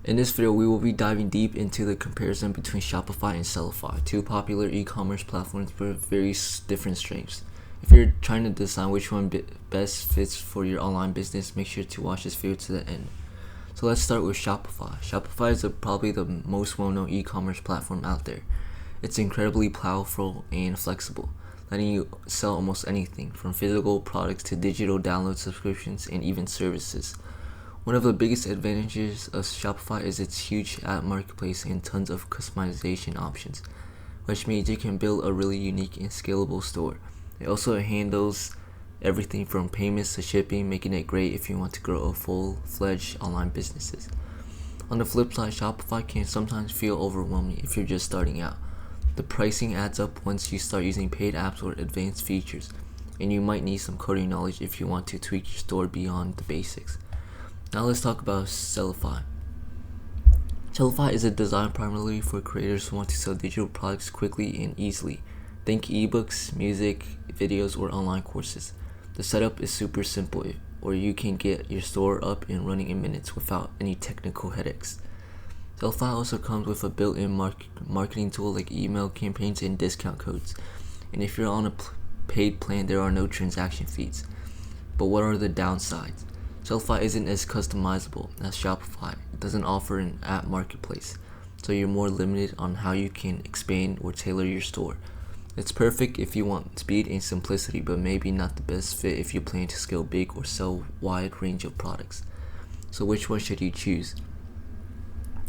In this video, we will be diving deep into the comparison between Shopify and Sellfy, two popular e-commerce platforms with very different strengths. If you're trying to decide which one best fits for your online business, make sure to watch this video to the end. So let's start with Shopify. Shopify is probably the most well-known e-commerce platform out there. It's incredibly powerful and flexible, letting you sell almost anything, from physical products to digital download subscriptions and even services. One of the biggest advantages of Shopify is its huge ad marketplace and tons of customization options, which means you can build a really unique and scalable store. It also handles everything from payments to shipping, making it great if you want to grow a full-fledged online business. On the flip side, Shopify can sometimes feel overwhelming if you're just starting out. The pricing adds up once you start using paid apps or advanced features, and you might need some coding knowledge if you want to tweak your store beyond the basics. Now let's talk about Sellfy. Sellfy is designed primarily for creators who want to sell digital products quickly and easily. Think ebooks, music, videos, or online courses. The setup is super simple, or you can get your store up and running in minutes without any technical headaches. Sellfy also comes with a built-in marketing tool like email campaigns and discount codes. And if you're on a paid plan, there are no transaction fees. But what are the downsides? Sellfy isn't as customizable as Shopify. It doesn't offer an app marketplace, so you're more limited on how you can expand or tailor your store. It's perfect if you want speed and simplicity, but maybe not the best fit if you plan to scale big or sell a wide range of products. So which one should you choose?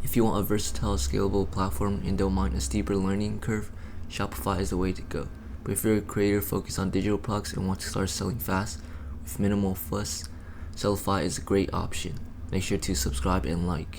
If you want a versatile, scalable platform and don't mind a steeper learning curve, Shopify is the way to go. But if you're a creator focused on digital products and want to start selling fast with minimal fuss, Sellfy is a great option. Make sure to subscribe and like.